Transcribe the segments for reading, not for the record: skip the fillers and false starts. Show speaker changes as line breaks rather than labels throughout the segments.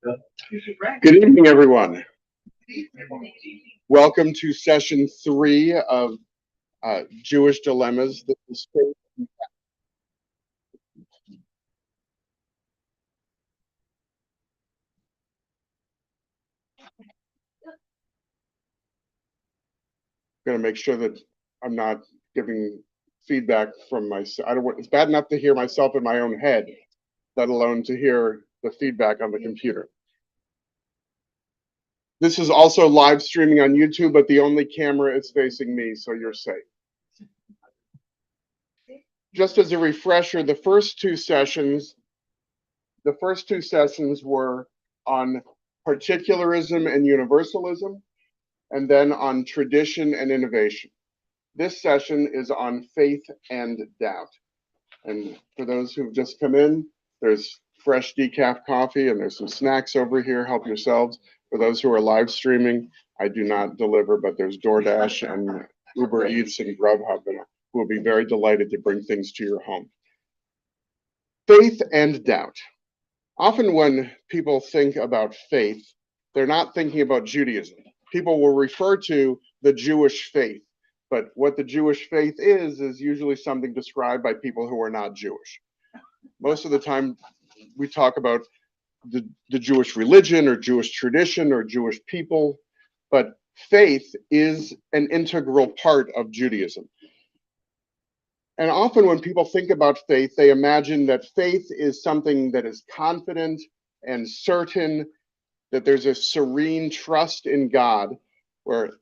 Good evening, everyone. Welcome to session 3 of Jewish Dilemmas. I'm going to make sure that I'm not giving feedback from myself. It's bad enough to hear myself in my own head, let alone to hear the feedback on the computer. This is also live streaming on YouTube, but the only camera is facing me, so you're safe. Just as a refresher, the first two sessions were on particularism and universalism, and then on tradition and innovation. This session is on faith and doubt. And for those who've just come in, there's fresh decaf coffee and there's some snacks over here. Help yourselves. For those who are live streaming, I do not deliver, but there's DoorDash and Uber Eats and Grubhub, and who will be very delighted to bring things to your home. Faith and doubt. Often when people think about faith, they're not thinking about Judaism. People will refer to the Jewish faith, but what the Jewish faith is usually something described by people who are not Jewish. Most of the time, we talk about the Jewish religion or Jewish tradition or Jewish people, but faith is an integral part of Judaism. And often when people think about faith, they imagine that faith is something that is confident and certain, that there's a serene trust in God, where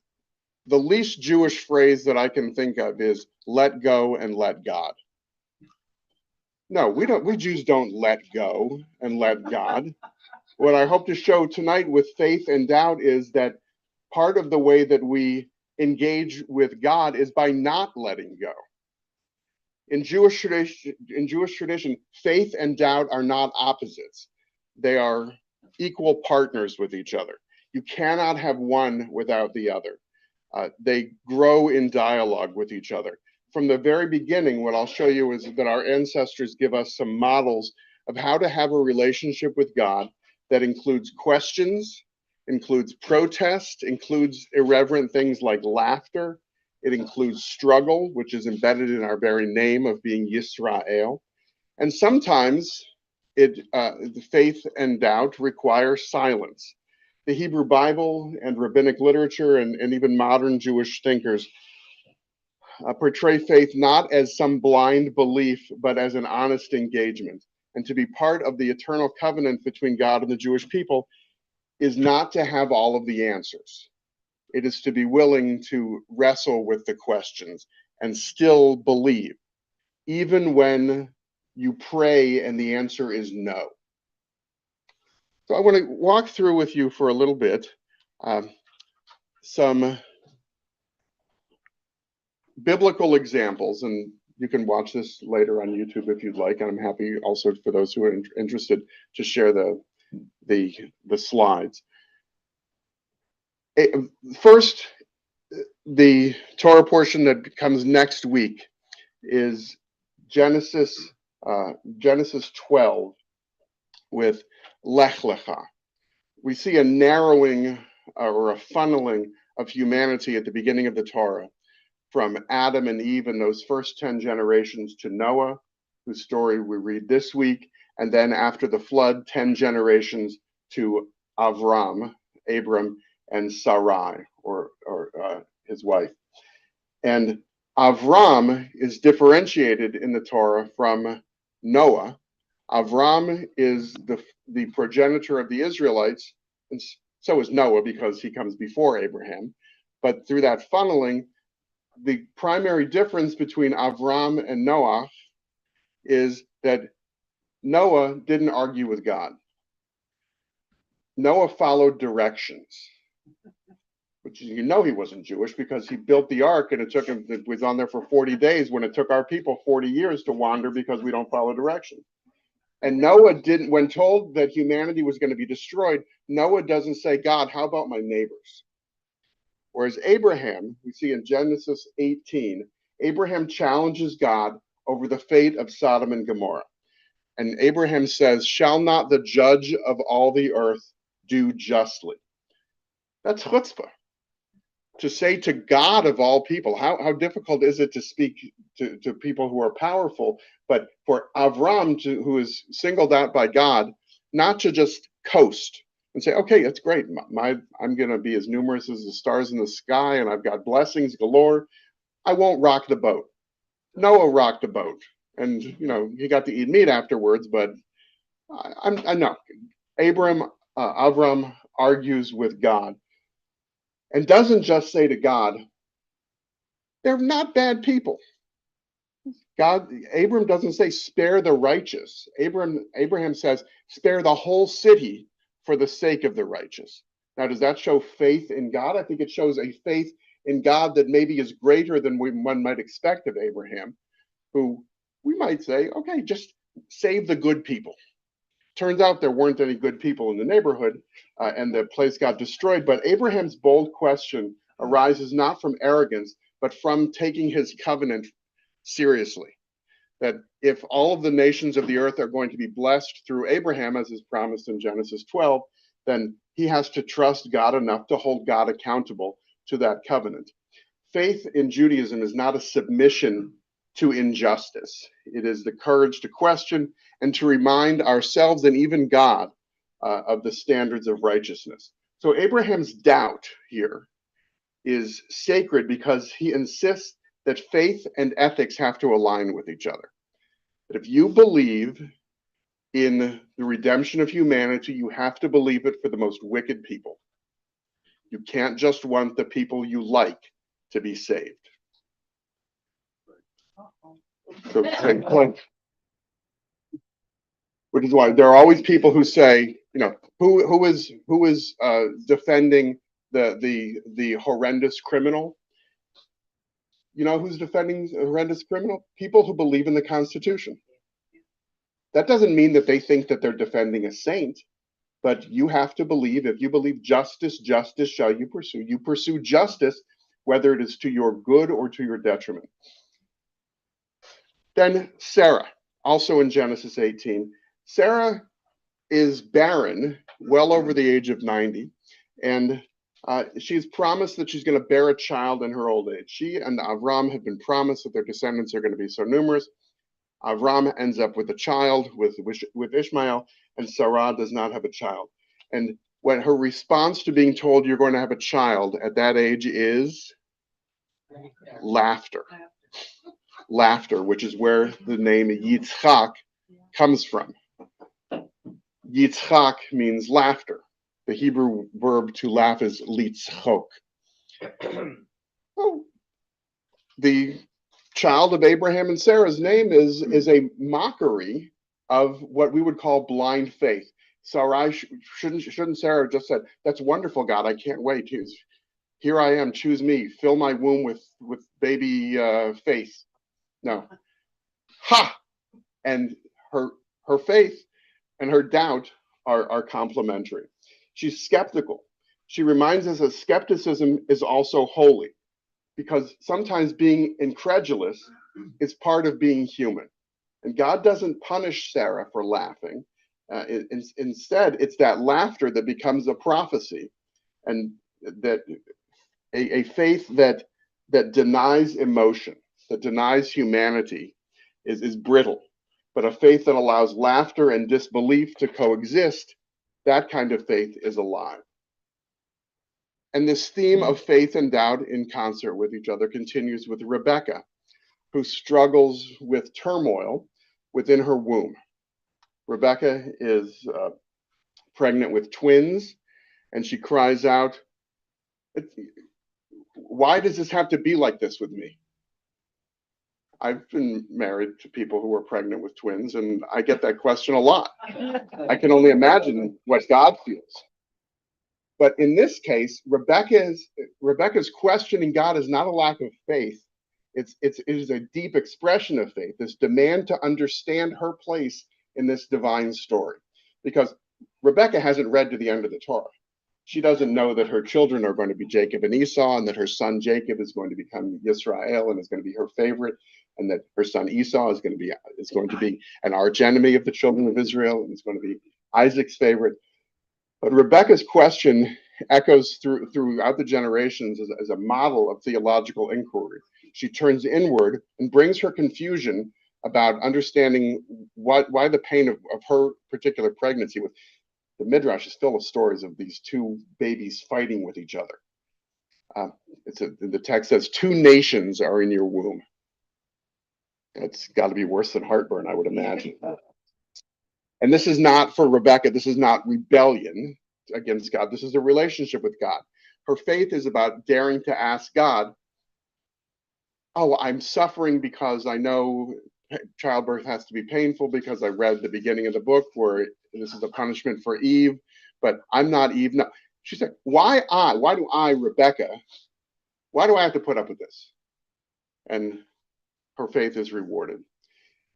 the least Jewish phrase that I can think of is let go and let God. No, we Jews don't let go and let God. What I hope to show tonight with faith and doubt is that part of the way that we engage with God is by not letting go. In Jewish tradition, faith and doubt are not opposites. They are equal partners with each other. You cannot have one without the other. They grow in dialogue with each other. From the very beginning, what I'll show you is that our ancestors give us some models of how to have a relationship with God that includes questions, includes protest, includes irreverent things like laughter. It includes struggle, which is embedded in our very name of being Yisrael. And sometimes the faith and doubt require silence. The Hebrew Bible and rabbinic literature and even modern Jewish thinkers portray faith not as some blind belief, but as an honest engagement. And to be part of the eternal covenant between God and the Jewish people is not to have all of the answers. It is to be willing to wrestle with the questions and still believe, even when you pray and the answer is no. So I want to walk through with you for a little bit some biblical examples, and you can watch this later on YouTube if you'd like, and I'm happy also for those who are interested to share the slides. First, the Torah portion that comes next week is Genesis 12 with Lech Lecha. We see a narrowing or a funneling of humanity at the beginning of the Torah, from Adam and Eve and those first 10 generations to Noah, whose story we read this week, and then after the flood, 10 generations to Abram, and Sarai, or his wife. And Avram is differentiated in the Torah from Noah. Avram is the progenitor of the Israelites, and so is Noah because he comes before Abraham. But through that funneling, the primary difference between Avram and Noah is that Noah didn't argue with God. Noah followed directions, which you know he wasn't Jewish because he built the ark and it was on there for 40 days when it took our people 40 years to wander because we don't follow directions. And Noah didn't, when told that humanity was going to be destroyed, Noah doesn't say, God, how about my neighbors? Whereas Abraham, we see in Genesis 18, Abraham challenges God over the fate of Sodom and Gomorrah. And Abraham says, shall not the judge of all the earth do justly? That's chutzpah. To say to God of all people, how difficult is it to speak to people who are powerful, but for Avram, who is singled out by God, not to just coast and say, okay, that's great. I'm going to be as numerous as the stars in the sky, and I've got blessings galore. I won't rock the boat. Noah rocked the boat, and he got to eat meat afterwards. But I know Avram argues with God, and doesn't just say to God, they're not bad people. Abram doesn't say spare the righteous. Abraham says spare the whole city for the sake of the righteous. Now, does that show faith in God? I think it shows a faith in God that maybe is greater than one might expect of Abraham, who we might say, okay, just save the good people. Turns out there weren't any good people in the neighborhood, and the place got destroyed. But Abraham's bold question arises not from arrogance, but from taking his covenant seriously. That if all of the nations of the earth are going to be blessed through Abraham, as is promised in Genesis 12, then he has to trust God enough to hold God accountable to that covenant. Faith in Judaism is not a submission to injustice. It is the courage to question and to remind ourselves and even God of the standards of righteousness. So Abraham's doubt here is sacred because he insists that faith and ethics have to align with each other. That if you believe in the redemption of humanity, you have to believe it for the most wicked people. You can't just want the people you like to be saved. So, which is why there are always people who say, who is defending the horrendous criminal? You know who's defending a horrendous criminal? People who believe in the Constitution. That doesn't mean that they think that they're defending a saint, but you have to believe, if you believe justice, justice shall you pursue. You pursue justice, whether it is to your good or to your detriment. Then Sarah, also in Genesis 18. Sarah is barren, well over the age of 90, and she's promised that she's going to bear a child in her old age. She and Avram have been promised that their descendants are going to be so numerous. Avram ends up with a child with Ishmael, and Sarah does not have a child. And when her response to being told you're going to have a child at that age is laughter. Laughter, which is where the name Yitzchak comes from. Yitzchak means laughter. The Hebrew verb to laugh is litzchok. Oh, the child of Abraham and Sarah's name is a mockery of what we would call blind faith. Sarai shouldn't Sarah have just said, "That's wonderful, God. I can't wait. Here I am. Choose me. Fill my womb with baby faith." No. Ha! And her faith and her doubt are complementary. She's skeptical. She reminds us that skepticism is also holy, because sometimes being incredulous is part of being human. And God doesn't punish Sarah for laughing. Instead, it's that laughter that becomes a prophecy, and that a faith that denies emotion, that denies humanity, is brittle. But a faith that allows laughter and disbelief to coexist, that kind of faith is alive. And this theme of faith and doubt in concert with each other continues with Rebecca, who struggles with turmoil within her womb. Rebecca is pregnant with twins, and she cries out, "Why does this have to be like this with me?" I've been married to people who were pregnant with twins, and I get that question a lot. I can only imagine what God feels. But in this case, Rebecca's questioning God is not a lack of faith. It is a deep expression of faith, this demand to understand her place in this divine story. Because Rebecca hasn't read to the end of the Torah. She doesn't know that her children are going to be Jacob and Esau, and that her son Jacob is going to become Yisrael and is going to be her favorite. and that her son Esau is going to be an archenemy of the children of Israel, and is going to be Isaac's favorite. But Rebecca's question echoes throughout the generations as a model of theological inquiry. She turns inward and brings her confusion about understanding why the pain of her particular pregnancy. With the Midrash is full of stories of these two babies fighting with each other. The text says, 2 nations are in your womb. It's got to be worse than heartburn, I would imagine. And this is not, for Rebecca, this is not rebellion against God. This is a relationship with God. Her faith is about daring to ask God, oh, I'm suffering because I know childbirth has to be painful, because I read the beginning of the book where this is a punishment for Eve, but I'm not Eve. No. She said, why do I, Rebecca, why do I have to put up with this? And her faith is rewarded.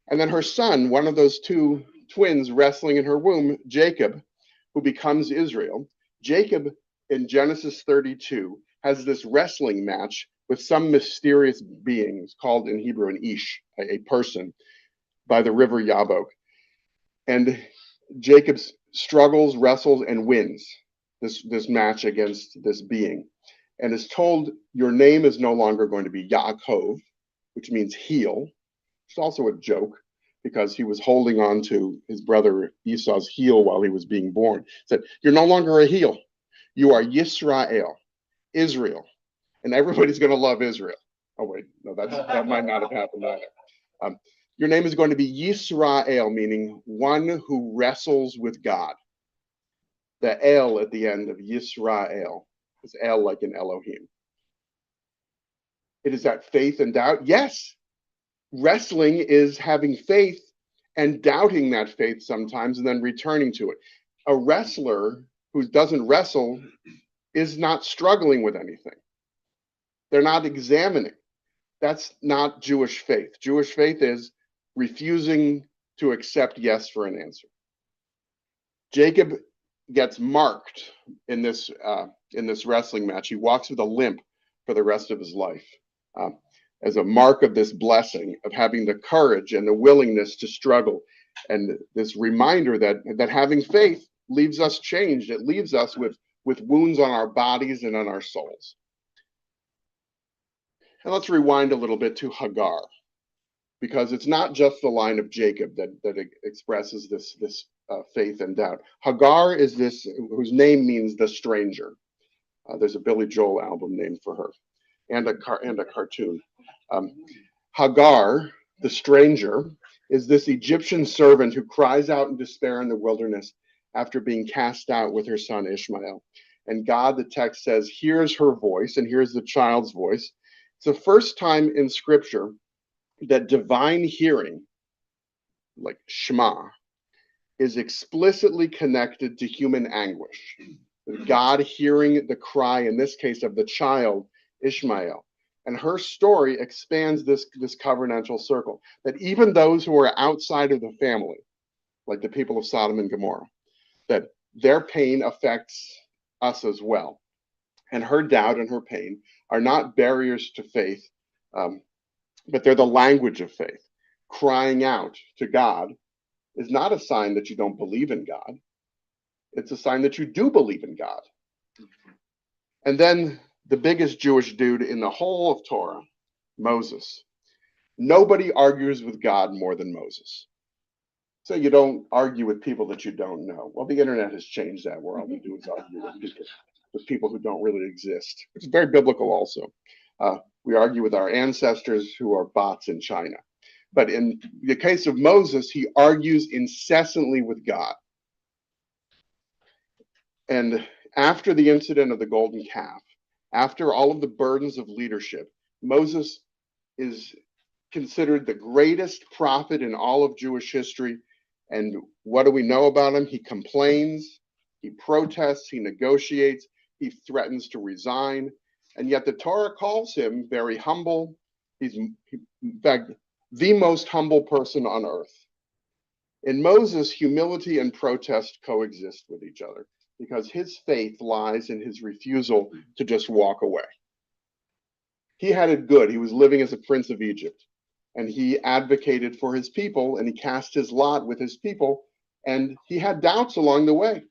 And then her son, one of those 2 twins wrestling in her womb, Jacob, who becomes Israel. Jacob in Genesis 32 has this wrestling match with some mysterious being called in Hebrew an Ish, a person, by the river Yabok. And Jacob struggles, wrestles, and wins this match against this being, and is told, your name is no longer going to be Yaakov, which means heel. It's also a joke, because he was holding on to his brother Esau's heel while he was being born. He said, you're no longer a heel. You are Yisrael, Israel. And everybody's going to love Israel. Oh, wait, no, that might not have happened either. Your name is going to be Yisrael, meaning one who wrestles with God. The El at the end of Yisrael is El like in Elohim. It is that faith and doubt? Yes. Wrestling is having faith and doubting that faith sometimes and then returning to it. A wrestler who doesn't wrestle is not struggling with anything. They're not examining. That's not Jewish faith. Jewish faith is refusing to accept yes for an answer. Jacob gets marked in this wrestling match. He walks with a limp for the rest of his life. As a mark of this blessing of having the courage and the willingness to struggle, and this reminder that having faith leaves us changed. It leaves us with wounds on our bodies and on our souls. And let's rewind a little bit to Hagar, because it's not just the line of Jacob that expresses this faith and doubt. Hagar is this whose name means the stranger. There's a Billy Joel album named for her, and a cartoon. Hagar, the stranger, is this Egyptian servant who cries out in despair in the wilderness after being cast out with her son Ishmael. And God, the text says, hears her voice and hears the child's voice. It's the first time in Scripture that divine hearing, like Shema, is explicitly connected to human anguish. God hearing the cry, in this case, of the child Ishmael. And her story expands this covenantal circle, that even those who are outside of the family, like the people of Sodom and Gomorrah, that their pain affects us as well. And her doubt and her pain are not barriers to faith, but they're the language of faith. Crying out to God is not a sign that you don't believe in God. It's a sign that you do believe in God. And then the biggest Jewish dude in the whole of Torah, Moses. Nobody argues with God more than Moses. So you don't argue with people that you don't know. Well, the internet has changed that, where all we do is argue with people who don't really exist. It's very biblical also. We argue with our ancestors who are bots in China. But in the case of Moses, he argues incessantly with God. And after the incident of the golden calf, after all of the burdens of leadership, Moses is considered the greatest prophet in all of Jewish history. And what do we know about him? He complains, he protests, he negotiates, he threatens to resign. And yet the Torah calls him very humble. He's, in fact, the most humble person on earth. In Moses, humility and protest coexist with each other, because his faith lies in his refusal to just walk away. He had it good. He was living as a prince of Egypt. and he advocated for his people, and he cast his lot with his people, and he had doubts along the way.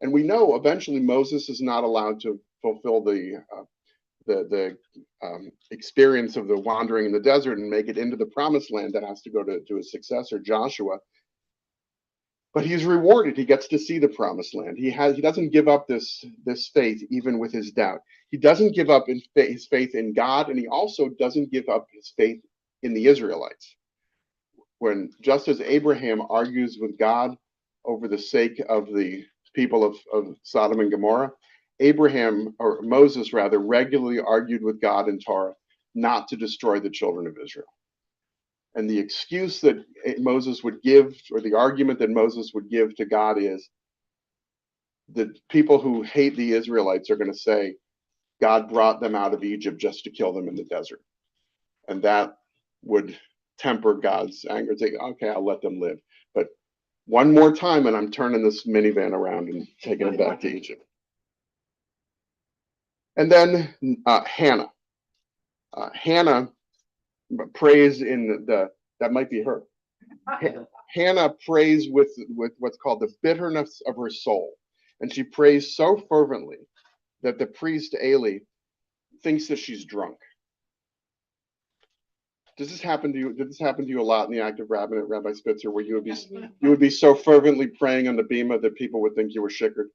And we know eventually Moses is not allowed to fulfill the experience of the wandering in the desert and make it into the promised land. That has to go to his successor Joshua. But he's rewarded. He gets to see the promised land. He doesn't give up this faith even with his doubt. He doesn't give up his faith in God, and he also doesn't give up his faith in the Israelites. When just as Abraham argues with God over the sake of the people of Sodom and Gomorrah, Abraham, or Moses rather, regularly argued with God in Torah not to destroy the children of Israel. And the excuse that Moses would give, or the argument that Moses would give to God, is the people who hate the Israelites are going to say, God brought them out of Egypt just to kill them in the desert. And that would temper God's anger, say, okay, I'll let them live. But one more time, and I'm turning this minivan around and taking it back to Egypt. And then Hannah. Hannah prays in that might be her. Hannah prays with what's called the bitterness of her soul. And she prays so fervently that the priest Eli thinks that she's drunk. Does this happen to you? Did this happen to you a lot in the active rabbinate, Rabbi Spitzer, where you would be so fervently praying on the bima that people would think you were shikkered?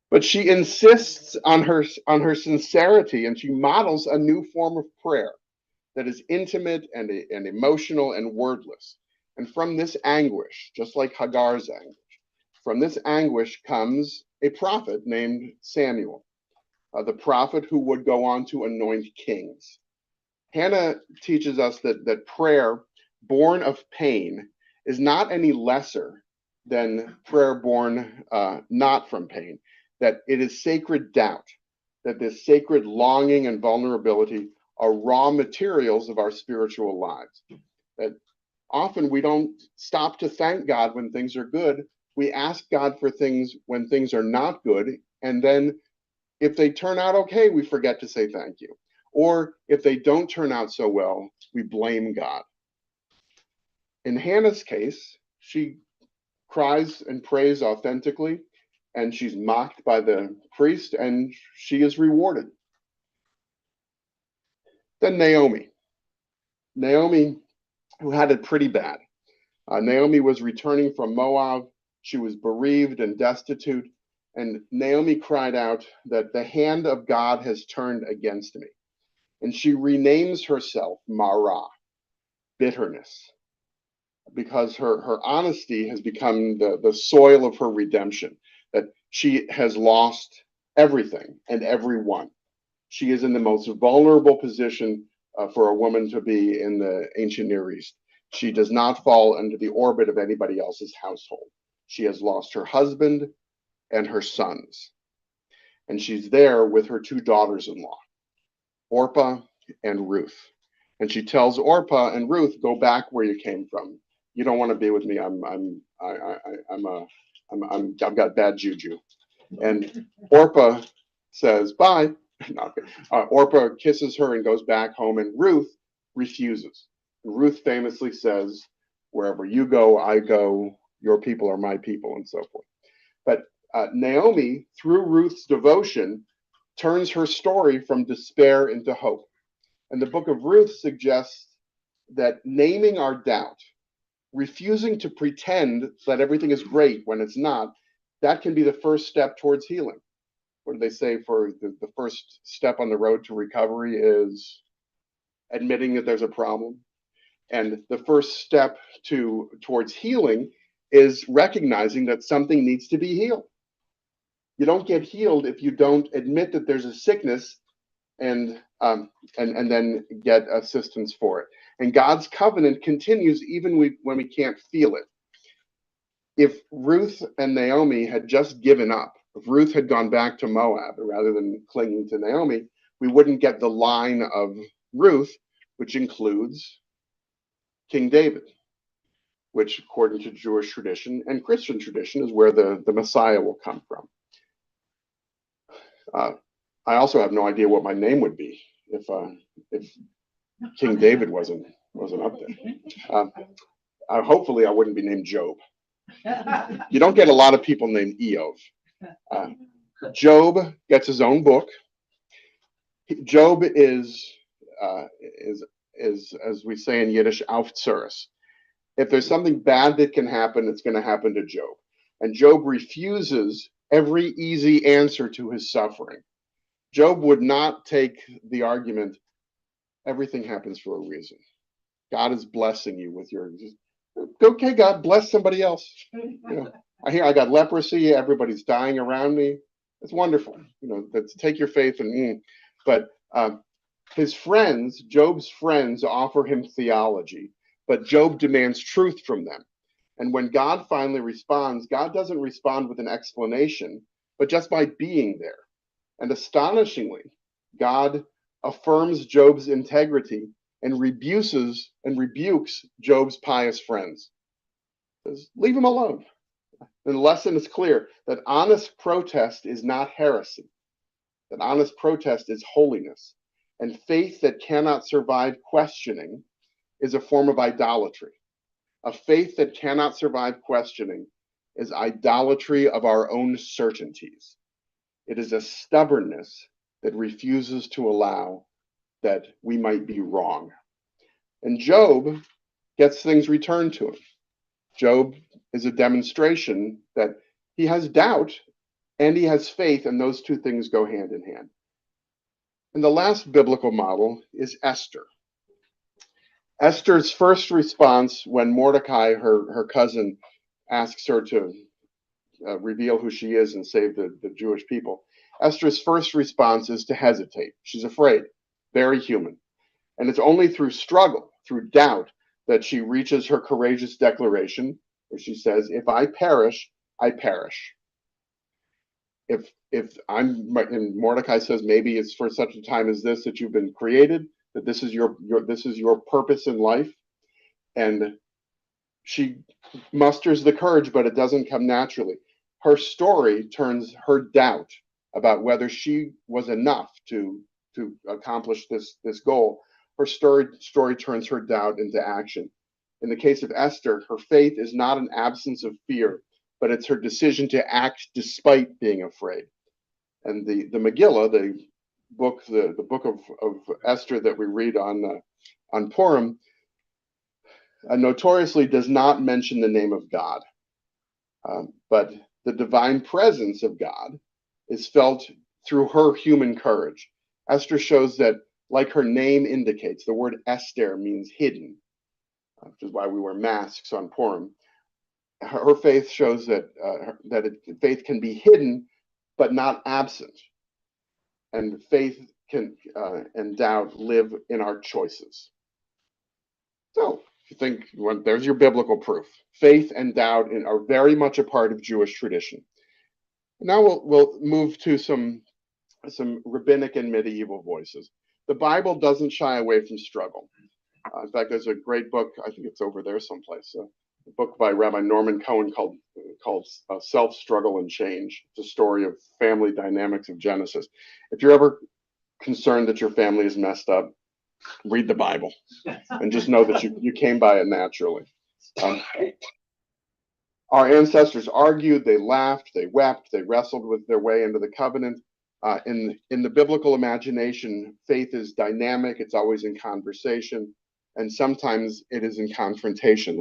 But she insists on her sincerity, and she models a new form of prayer that is intimate and emotional and wordless. And from this anguish, just like Hagar's anguish, from this anguish comes a prophet named Samuel, the prophet who would go on to anoint kings. Hannah teaches us that prayer born of pain is not any lesser than prayer born not from pain, that it is sacred doubt, that this sacred longing and vulnerability are raw materials of our spiritual lives. That often we don't stop to thank God when things are good. We ask God for things when things are not good, and then if they turn out okay, we forget to say thank you. Or if they don't turn out so well, we blame God. In Hannah's case, she cries and prays authentically, and she's mocked by the priest, and she is rewarded. Then Naomi. Naomi, who had it pretty bad. Naomi was returning from Moab. She was bereaved and destitute. And Naomi cried out that the hand of God has turned against me. And she renames herself Mara, bitterness, because her honesty has become the soil of her redemption, that she has lost everything and everyone. She is in the most vulnerable position for a woman to be in the ancient Near East. She does not fall under the orbit of anybody else's household. She has lost her husband and her sons. And she's there with her two daughters-in-law, Orpah and Ruth. And she tells Orpah and Ruth, go back where you came from. You don't want to be with me. I've got bad juju. And Orpah says, bye. Orpah kisses her and goes back home, and Ruth refuses. Ruth famously says, wherever you go, I go, your people are my people, and so forth. But Naomi, through Ruth's devotion, turns her story from despair into hope. And the book of Ruth suggests that naming our doubt, refusing to pretend that everything is great when it's not, that can be the first step towards healing. What do they say for the first step on the road to recovery is admitting that there's a problem? And the first step towards healing is recognizing that something needs to be healed. You don't get healed if you don't admit that there's a sickness and then get assistance for it. And God's covenant continues even when we can't feel it. If Ruth and Naomi had just given up, if Ruth had gone back to Moab rather than clinging to Naomi, we wouldn't get the line of Ruth, which includes King David, which according to Jewish tradition and Christian tradition is where the Messiah will come from. I also have no idea what my name would be if King David wasn't up there. Hopefully, I wouldn't be named Job. You don't get a lot of people named Eov. Job gets his own book. Job is as we say in Yiddish, Aufzuris. If there's something bad that can happen, it's going to happen to Job. And Job refuses every easy answer to his suffering. Job would not take the argument, everything happens for a reason. God is blessing you with your, okay, God, bless somebody else. You know, I hear I got leprosy, everybody's dying around me. It's wonderful. You know, that's take your faith and, but his friends, Job's friends, offer him theology, but Job demands truth from them. And when God finally responds, God doesn't respond with an explanation, but just by being there. And astonishingly, God affirms Job's integrity and rebukes Job's pious friends. Says, leave him alone. And the lesson is clear that honest protest is not heresy, that honest protest is holiness. And faith that cannot survive questioning is a form of idolatry. A faith that cannot survive questioning is idolatry of our own certainties. It is a stubbornness that refuses to allow that we might be wrong. And Job gets things returned to him. Job is a demonstration that he has doubt and he has faith, and those two things go hand in hand. And the last biblical model is Esther. Esther's first response when Mordecai, her cousin, asks her to reveal who she is and save the Jewish people, Esther's first response is to hesitate. She's afraid, very human. And it's only through struggle, through doubt, that she reaches her courageous declaration where she says, if I perish, I perish. And Mordecai says, maybe it's for such a time as this that you've been created, that this is your purpose in life. And she musters the courage, but it doesn't come naturally. Her story turns her doubt about whether she was enough to accomplish this goal. Her story turns her doubt into action. In the case of Esther, her faith is not an absence of fear, but it's her decision to act despite being afraid. And the Megillah, the book of Esther that we read on Purim, notoriously does not mention the name of God, but the divine presence of God is felt through her human courage. Esther shows that, like her name indicates, the word Esther means hidden, which is why we wear masks on Purim. Her faith shows that faith can be hidden, but not absent. And faith and doubt live in our choices. So, if you think, well, there's your biblical proof. Faith and doubt are very much a part of Jewish tradition. Now we'll move to some rabbinic and medieval voices. The Bible doesn't shy away from struggle. In fact, there's a great book, I think it's over there someplace, a book by Rabbi Norman Cohen called Self, Struggle, and Change. It's a story of family dynamics of Genesis. If you're ever concerned that your family is messed up, read the Bible and just know that you came by it naturally. Our ancestors argued, they laughed, they wept, they wrestled with their way into the covenant. In the biblical imagination, faith is dynamic, it's always in conversation, and sometimes it is in confrontation,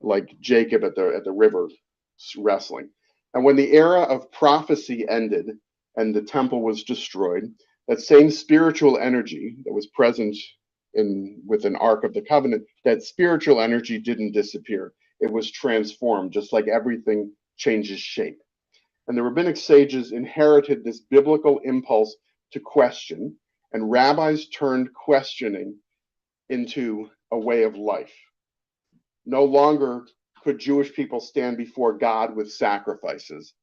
like Jacob at the river wrestling. And when the era of prophecy ended and the temple was destroyed, that same spiritual energy that was present with an Ark of the Covenant, that spiritual energy didn't disappear. It was transformed, just like everything changes shape. And the rabbinic sages inherited this biblical impulse to question, and rabbis turned questioning into a way of life. No longer could Jewish people stand before God with sacrifices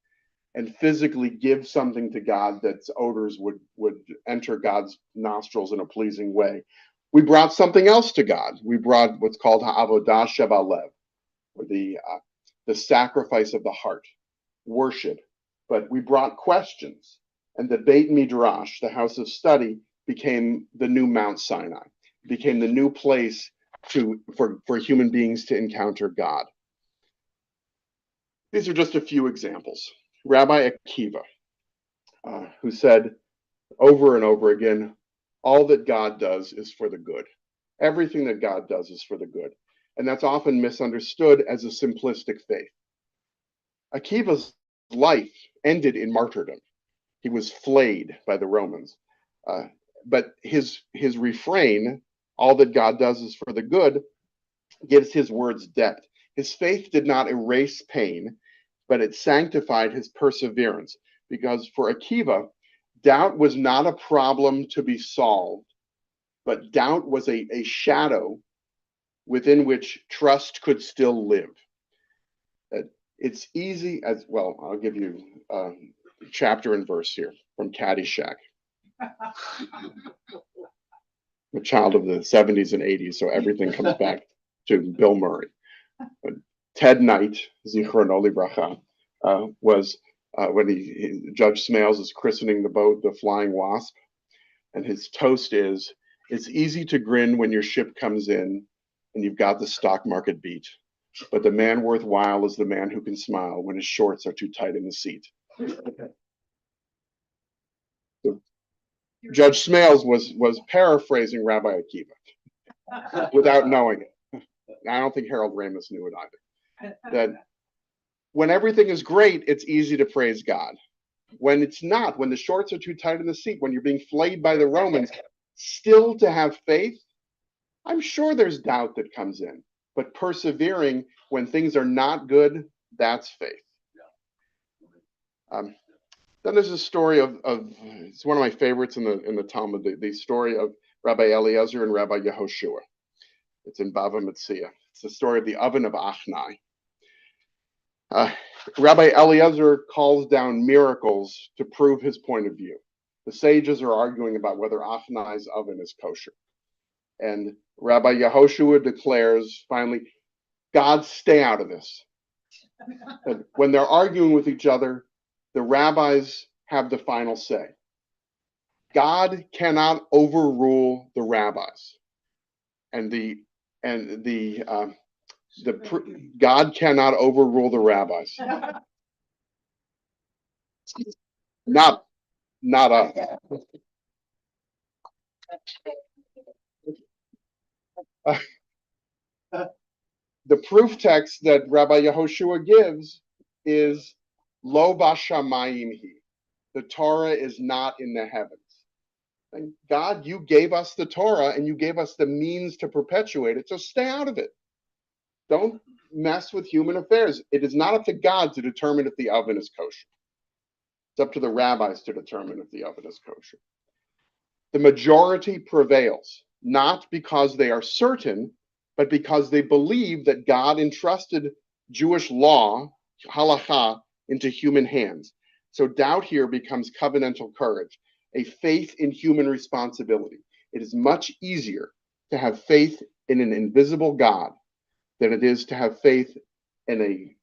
and physically give something to God that's odors would enter God's nostrils in a pleasing way. We brought something else to God. We brought what's called ha'avodah shebalev, or the sacrifice of the heart, worship. But we brought questions. And the Beit Midrash, the house of study, became the new Mount Sinai, became the new place for human beings to encounter God. These are just a few examples. Rabbi Akiva, who said over and over again, all that God does is for the good. Everything that God does is for the good. And that's often misunderstood as a simplistic faith. Akiva's life ended in martyrdom. He was flayed by the Romans. But his refrain, all that God does is for the good, gives his words depth. His faith did not erase pain, but it sanctified his perseverance. Because for Akiva, doubt was not a problem to be solved, but doubt was a shadow within which trust could still live. It's easy as well. I'll give you chapter and verse here from Caddyshack. A child of the 70s and 80s, so everything comes back to Bill Murray. Ted Knight, Zichrono Livracha, was when Judge Smales is christening the boat, the Flying Wasp, and his toast is, "It's easy to grin when your ship comes in and you've got the stock market beat, but the man worthwhile is the man who can smile when his shorts are too tight in the seat." So Judge Smales was paraphrasing Rabbi Akiva without knowing it. I don't think Harold Ramis knew it either. That when everything is great, it's easy to praise God. When it's not, when the shorts are too tight in the seat, when you're being flayed by the Romans, still to have faith, I'm sure there's doubt that comes in. But persevering when things are not good, that's faith. Then there's a story of it's one of my favorites in the Talmud, the story of Rabbi Eliezer and Rabbi Yehoshua. It's in Bava Metzia. It's the story of the oven of Achnai. Rabbi Eliezer calls down miracles to prove his point of view. The sages are arguing about whether Achnai's oven is kosher. And Rabbi Yehoshua declares, finally, God, stay out of this. And when they're arguing with each other, the rabbis have the final say. God cannot overrule the rabbis. And God cannot overrule the rabbis. Not us. The proof text that Rabbi Yehoshua gives is Lo Bashamayim Hi. The Torah is not in the heavens. And God, you gave us the Torah and you gave us the means to perpetuate it, so stay out of it. Don't mess with human affairs. It is not up to God to determine if the oven is kosher. It's up to the rabbis to determine if the oven is kosher. The majority prevails, not because they are certain, but because they believe that God entrusted Jewish law, halakha, into human hands. So doubt here becomes covenantal courage, a faith in human responsibility. It is much easier to have faith in an invisible God than it is to have faith in a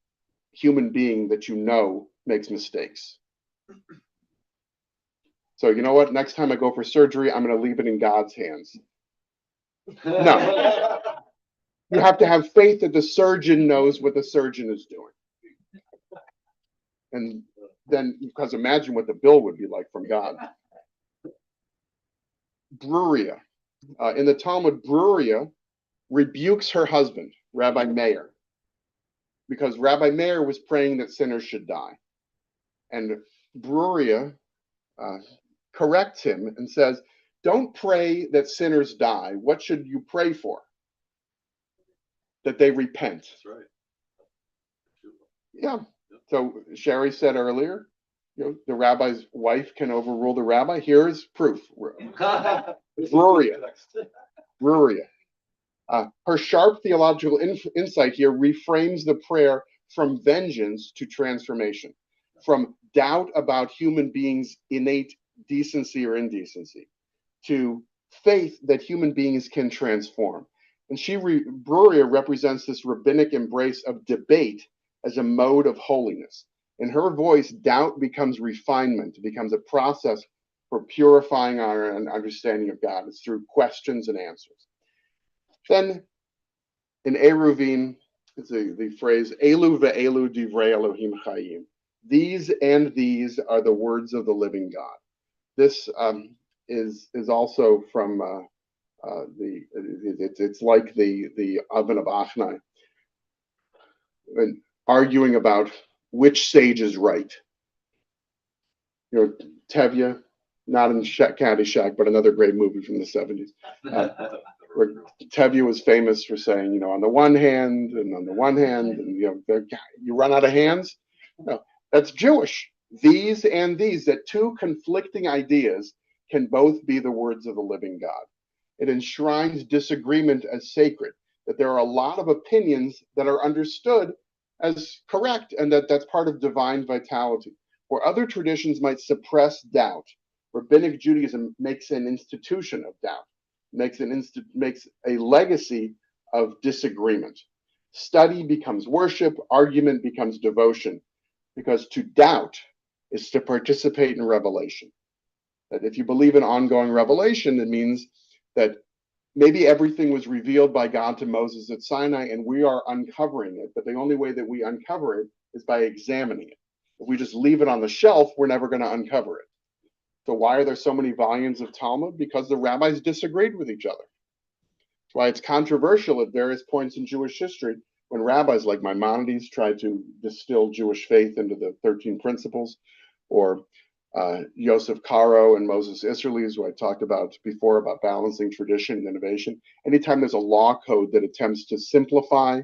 human being that you know makes mistakes. So you know what? Next time I go for surgery, I'm going to leave it in God's hands. No. You have to have faith that the surgeon knows what the surgeon is doing. And then, because imagine what the bill would be like from God. Bruria. In the Talmud, Bruria rebukes her husband, Rabbi Meir, because Rabbi Meir was praying that sinners should die. And Bruria corrects him and says, don't pray that sinners die. What should you pray for? That they repent. That's right. Yeah. So Sherry said earlier, the rabbi's wife can overrule the rabbi. Here is proof. Bruria. Her sharp theological insight here reframes the prayer from vengeance to transformation, from doubt about human beings' innate decency or indecency, to faith that human beings can transform. And Bruria represents this rabbinic embrace of debate as a mode of holiness. In her voice, doubt becomes refinement. It becomes a process for purifying our understanding of God. It's through questions and answers. Then in Eruvin, it's the phrase, Elu ve'elu divrei Elohim chayim. These and these are the words of the living God. This is also from it's like the Oven of Achnai, and arguing about which sage is right. You know, Tevye, not in Caddyshack, but another great movie from the 70s. Where Tevye was famous for saying, you know, on the one hand, and you know, you run out of hands. No, that's Jewish. These and these, that two conflicting ideas can both be the words of the living God. It enshrines disagreement as sacred, that there are a lot of opinions that are understood as correct, and that's part of divine vitality. Where other traditions might suppress doubt, Rabbinic Judaism makes an institution of doubt, makes a legacy of disagreement. Study becomes worship, argument becomes devotion, because to doubt is to participate in revelation. That if you believe in ongoing revelation, it means that maybe everything was revealed by God to Moses at Sinai and we are uncovering it, but the only way that we uncover it is by examining it. If we just leave it on the shelf, we're never going to uncover it. So why are there so many volumes of Talmud? Because the rabbis disagreed with each other. That's why it's controversial at various points in Jewish history when rabbis like Maimonides tried to distill Jewish faith into the 13 principles, or Yosef Karo and Moses Isserles, who I talked about before about balancing tradition and innovation. Anytime there's a law code that attempts to simplify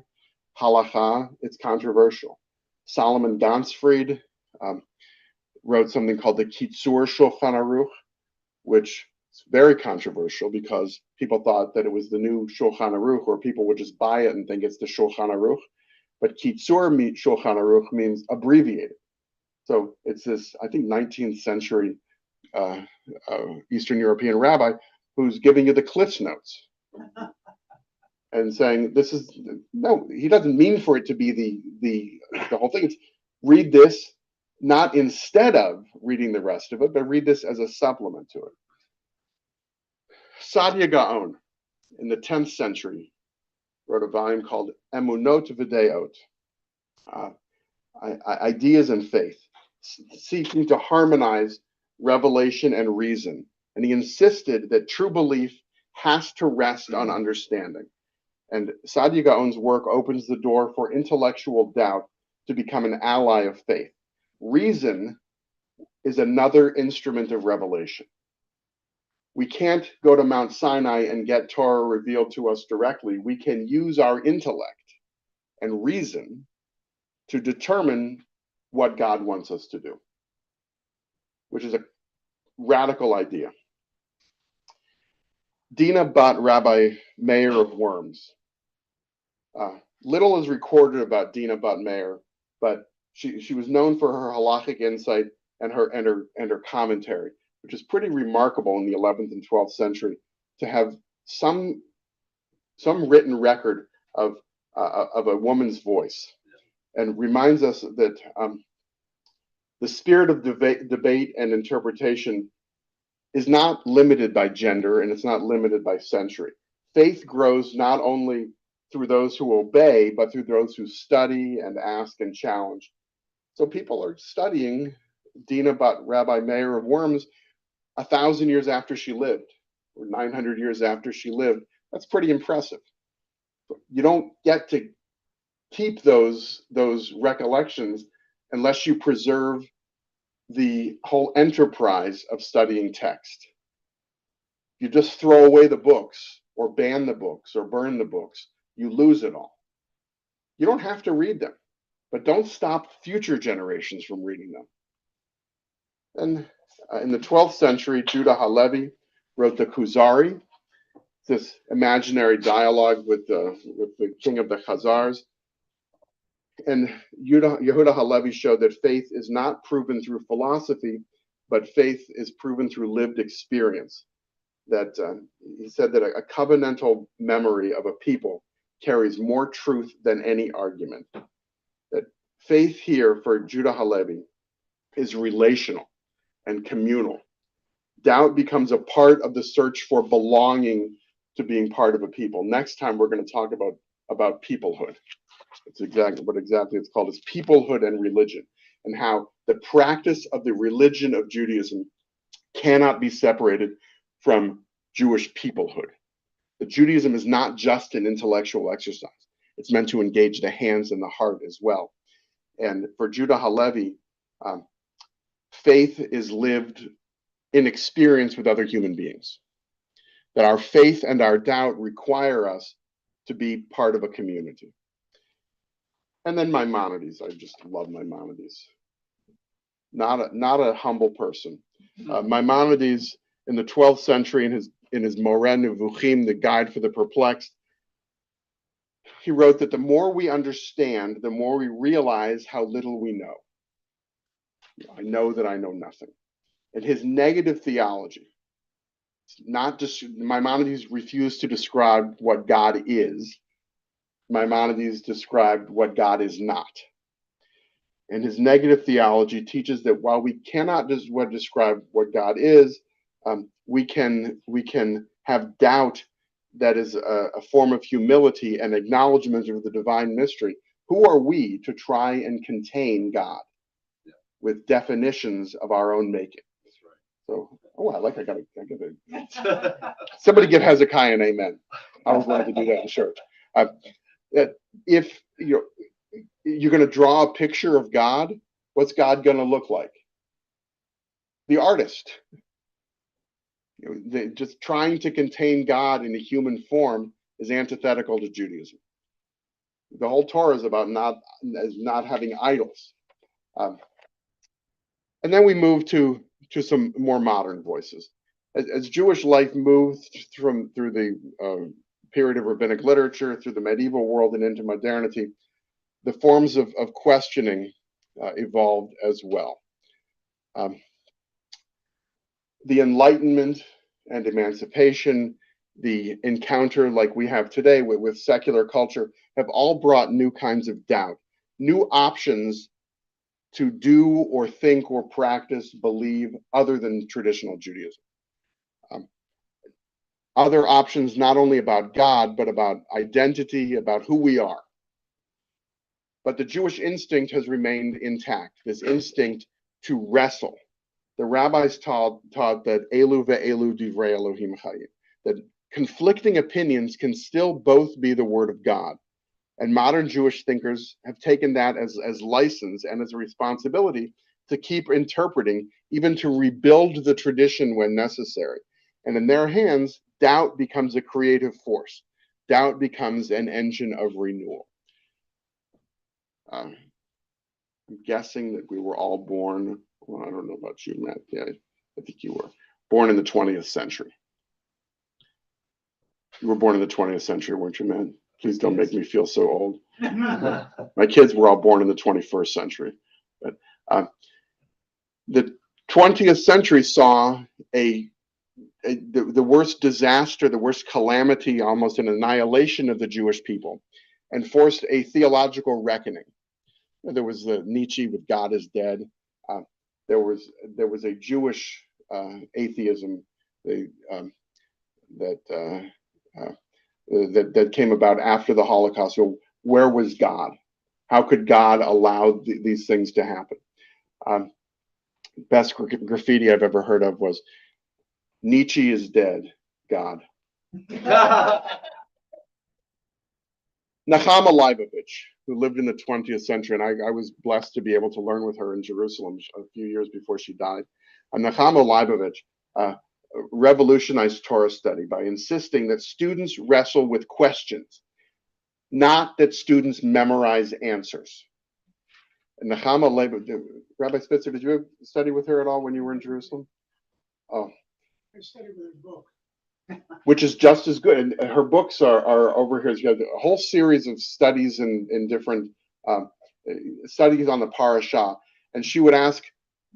halacha, it's controversial. Solomon Ganzfried wrote something called the Kitzur Shulchan Aruch, which is very controversial because people thought that it was the new Shulchan Aruch, or people would just buy it and think it's the Shulchan Aruch. But Kitzur Shulchan Aruch means abbreviated. So it's this, I think, 19th century Eastern European rabbi who's giving you the Cliff's Notes and saying, this is, no, he doesn't mean for it to be the whole thing. It's read this, not instead of reading the rest of it, but read this as a supplement to it. Sadia Gaon, in the 10th century, wrote a volume called Emunot V'Deot, Ideas and Faith, seeking to harmonize revelation and reason. And he insisted that true belief has to rest on understanding. And Sadia Gaon's work opens the door for intellectual doubt to become an ally of faith. Reason is another instrument of revelation. We can't go to Mount Sinai and get Torah revealed to us directly. We can use our intellect and reason to determine what God wants us to do, which is a radical idea. Dina bat Rabbi Meir of Worms. Little is recorded about Dina bat Meir, but she was known for her halachic insight and her commentary, which is pretty remarkable in the 11th and 12th century to have some written record of a woman's voice, and reminds us that the spirit of debate and interpretation is not limited by gender, and it's not limited by century. Faith grows not only through those who obey, but through those who study and ask and challenge. So people are studying Dina bat Rabbi Meir of Worms 1,000 years after she lived, or 900 years after she lived. That's pretty impressive. You don't get to keep those recollections unless you preserve the whole enterprise of studying text. You just throw away the books, or ban the books, or burn the books, you lose it all. You don't have to read them, but don't stop future generations from reading them. And in the 12th century, Judah Halevi wrote the Kuzari, this imaginary dialogue with the king of the Khazars. And Yehuda Halevi showed that faith is not proven through philosophy, but faith is proven through lived experience. That he said that a covenantal memory of a people carries more truth than any argument. That Faith here for Judah Halevi is relational and communal. Doubt becomes a part of the search for belonging to being part of a people. Next time we're going to talk about peoplehood. It's exactly what it's called is peoplehood and religion, and how the practice of the religion of Judaism cannot be separated from Jewish peoplehood. The Judaism is not just an intellectual exercise. It's meant to engage the hands and the heart as well. And for Judah Halevi, faith is lived in experience with other human beings. That our faith and our doubt require us to be part of a community. And then Maimonides, I just love Maimonides. Not a humble person. Maimonides in the 12th century in his Moreh Nevuchim, the Guide for the Perplexed, he wrote that the more we understand, the more we realize how little we know. I know that I know nothing. And his negative theology, not just Maimonides refused to describe what God is. Maimonides described what God is not. And his negative theology teaches that while we cannot describe what God is, we can have doubt that is a form of humility and acknowledgement of the divine mystery. Who are we to try and contain God with definitions of our own making? That's right. So, I gotta. Somebody give Hezekiah an amen. I was glad to do that in church. That if you're going to draw a picture of God, what's God going to look like? The artist. Just trying to contain God in a human form is antithetical to Judaism. The whole Torah is about not having idols. And then we move to some more modern voices. As Jewish life moved through the period of rabbinic literature, through the medieval world and into modernity, the forms of questioning evolved as well. The Enlightenment and emancipation, the encounter like we have today with secular culture have all brought new kinds of doubt, new options to do or think or practice, believe other than traditional Judaism. Other options not only about God, but about identity, about who we are. But the Jewish instinct has remained intact, this instinct to wrestle. The rabbis taught that Elu ve'elu divrei Elohim chayim, that conflicting opinions can still both be the word of God. And modern Jewish thinkers have taken that as license and as a responsibility to keep interpreting, even to rebuild the tradition when necessary. And in their hands, doubt becomes a creative force. Doubt becomes an engine of renewal. I'm guessing that we were all born, well, I don't know about you, Matt. Yeah, I think you were born in the 20th century. You were born in the 20th century, weren't you, man? Please don't make me feel so old. My kids were all born in the 21st century. But the 20th century saw the worst disaster, the worst calamity, almost an annihilation of the Jewish people, and forced a theological reckoning. There was the Nietzsche with God is dead. There was a Jewish atheism that came about after the Holocaust. So where was God? How could God allow these things to happen? Best graffiti I've ever heard of was Nietzsche is dead, God. Nechama Leibovich, who lived in the 20th century, and I was blessed to be able to learn with her in Jerusalem a few years before she died. Nechama Leibovich revolutionized Torah study by insisting that students wrestle with questions, not that students memorize answers. And Nechama Leibovich, Rabbi Spitzer, did you study with her at all when you were in Jerusalem? Oh,
I studied with her book.
Which is just as good. And her books are over here. You have a whole series of studies in different studies on the parasha. And she would ask,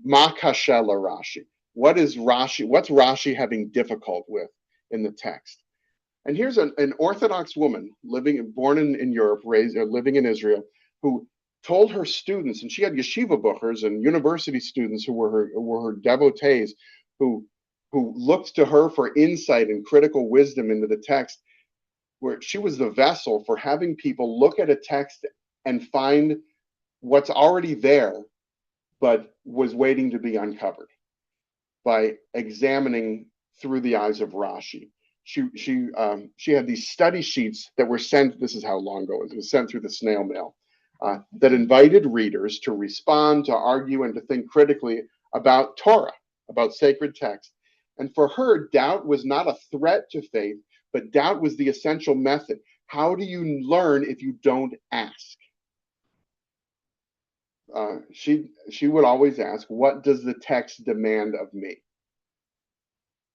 Ma kasha la Rashi? What is Rashi? What's Rashi having difficult with in the text? And here's an Orthodox woman born in Europe, living in Israel, who told her students, and she had yeshiva bookers and university students who were her devotees, who looked to her for insight and critical wisdom into the text, where she was the vessel for having people look at a text and find what's already there, but was waiting to be uncovered by examining through the eyes of Rashi. She had these study sheets that were sent. This is how long ago it was sent through the snail mail, that invited readers to respond, to argue, and to think critically about Torah, about sacred text. And for her, doubt was not a threat to faith, but doubt was the essential method. How do you learn if you don't ask? She would always ask, what does the text demand of me?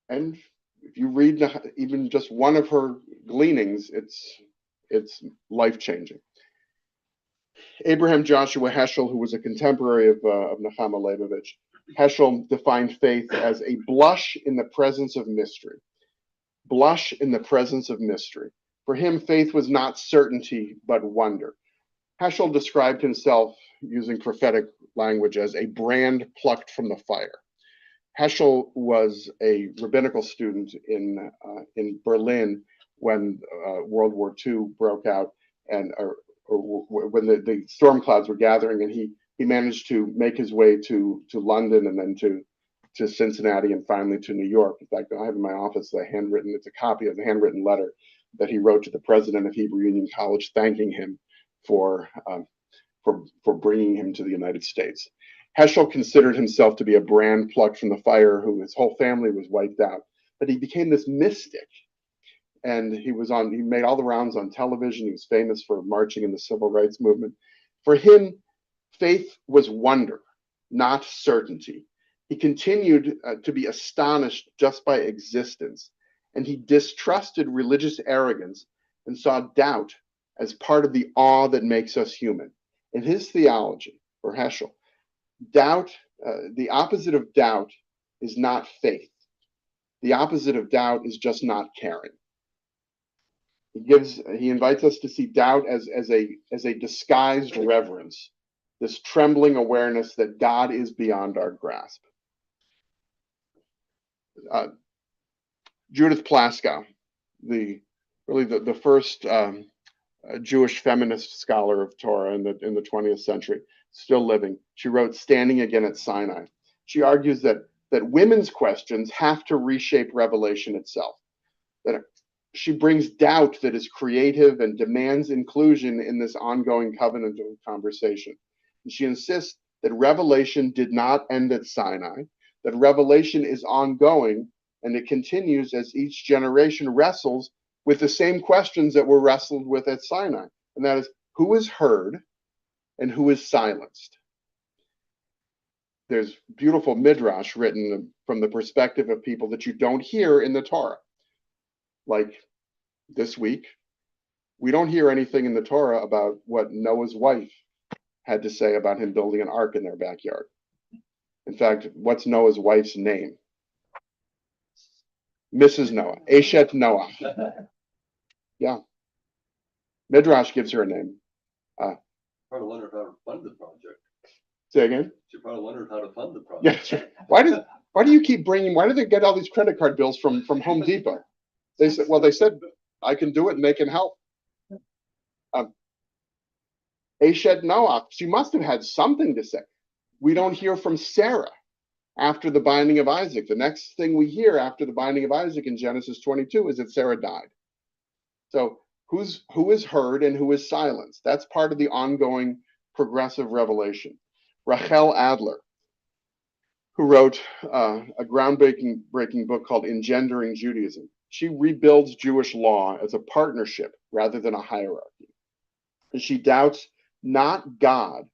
And if you read even just one of her gleanings, it's life-changing. Abraham Joshua Heschel, who was a contemporary of Nechama Leibovich, Heschel defined faith as a blush in the presence of mystery. Blush in the presence of mystery. For him, faith was not certainty, but wonder. Heschel described himself, using prophetic language, as a brand plucked from the fire. Heschel was a rabbinical student in Berlin when World War II broke out, and when the storm clouds were gathering, and he managed to make his way to London and then to Cincinnati and finally to New York. In fact, I have in my office it's a copy of the handwritten letter that he wrote to the president of Hebrew Union College, thanking him for bringing him to the United States. Heschel considered himself to be a brand plucked from the fire, who his whole family was wiped out, but he became this mystic. And he made all the rounds on television. He was famous for marching in the civil rights movement. For him, faith was wonder, not certainty. He continued to be astonished just by existence, and he distrusted religious arrogance and saw doubt as part of the awe that makes us human. In his theology, for Heschel, doubt, the opposite of doubt is not faith. The opposite of doubt is just not caring. He invites us to see doubt as a disguised reverence, this trembling awareness that God is beyond our grasp. Judith Plaskow, the first Jewish feminist scholar of Torah in the 20th century, still living. She wrote Standing Again at Sinai. She argues that women's questions have to reshape revelation itself. That she brings doubt that is creative and demands inclusion in this ongoing covenantal conversation. And she insists that revelation did not end at Sinai, that revelation is ongoing, and it continues as each generation wrestles with the same questions that were wrestled with at Sinai. And that is, who is heard and who is silenced? There's beautiful midrash written from the perspective of people that you don't hear in the Torah. Like this week, we don't hear anything in the Torah about what Noah's wife had to say about him building an ark in their backyard. In fact, what's Noah's wife's name? Mrs. Noah, Eshet Noah. Yeah. Midrash gives her a name.
Probably wondered how to fund the project.
Say again?
She probably wondered how to fund the project.
Yeah, sure. Why do they get all these credit card bills from Home Depot? They said, I can do it and they can help. Eshet Noah, she must have had something to say. We don't hear from Sarah after the binding of Isaac. The next thing we hear after the binding of Isaac in Genesis 22 is that Sarah died. So who is heard and who is silenced? That's part of the ongoing progressive revelation. Rachel Adler, who wrote a groundbreaking book called Engendering Judaism, she rebuilds Jewish law as a partnership rather than a hierarchy. And she doubts not God,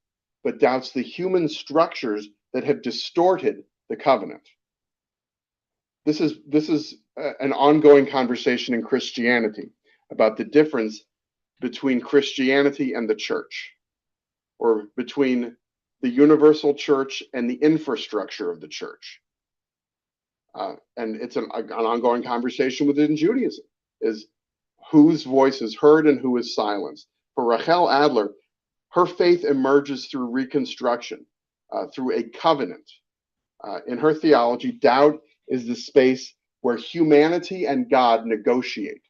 but doubts the human structures that have distorted the covenant. This is an ongoing conversation in Christianity about the difference between Christianity and the church, or between the universal church and the infrastructure of the church. And it's an ongoing conversation within Judaism, is whose voice is heard and who is silenced. For Rachel Adler, Her faith emerges through reconstruction, through a covenant. In her theology, doubt is the space where humanity and God negotiate.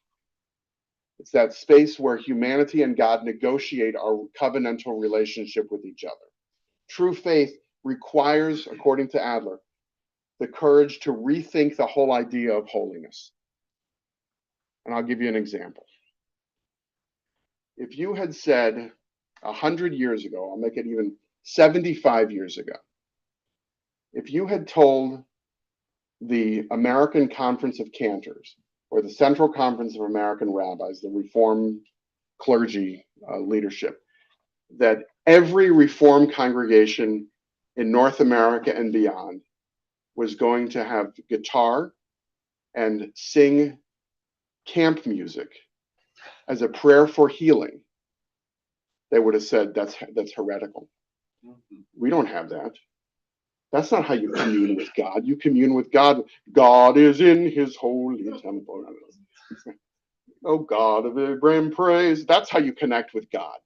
It's that space where humanity and God negotiate our covenantal relationship with each other. True faith requires, according to Adler, the courage to rethink the whole idea of holiness. And I'll give you an example. If you had said 100 years ago, I'll make it even 75 years ago, if you had told the American Conference of Cantors or the Central Conference of American Rabbis, the Reform clergy leadership, that every Reform congregation in North America and beyond was going to have guitar and sing camp music as a prayer for healing, they would have said that's heretical. We don't have that. That's not how you commune with God. You commune with God. God is in his holy temple. Oh, God of Abraham, praise. That's how you connect with God.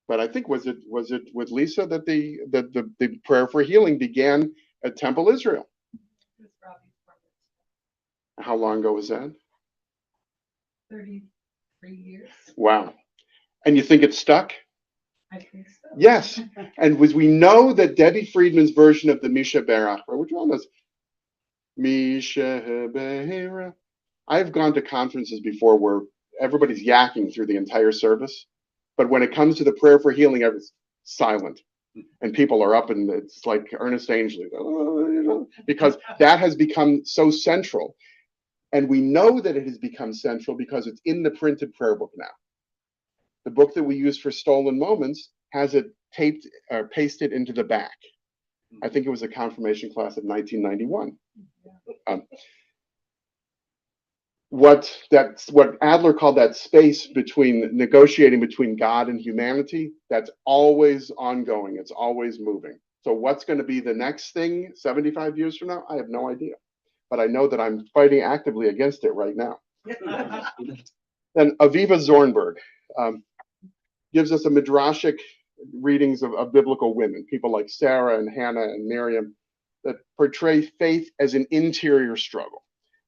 But I think was it with Lisa that the prayer for healing began at Temple Israel? How long ago was that?
33 years.
Wow. And you think it stuck?
I think so.
Yes. And we know that Debbie Friedman's version of the Misha Berach, which one was Misha Berach? I've gone to conferences before where everybody's yakking through the entire service, but when it comes to the prayer for healing, everything's silent. And people are up, and it's like Ernest Angley, because that has become so central. And we know that it has become central because it's in the printed prayer book now. The book that we use for Stolen Moments has it taped or pasted into the back. I think it was a confirmation class of 1991. What Adler called that space between negotiating between God and humanity, that's always ongoing. It's always moving. So what's going to be the next thing 75 years from now? I have no idea. But I know that I'm fighting actively against it right now. Then Aviva Zornberg gives us a midrashic readings of biblical women, people like Sarah and Hannah and Miriam, that portray faith as an interior struggle.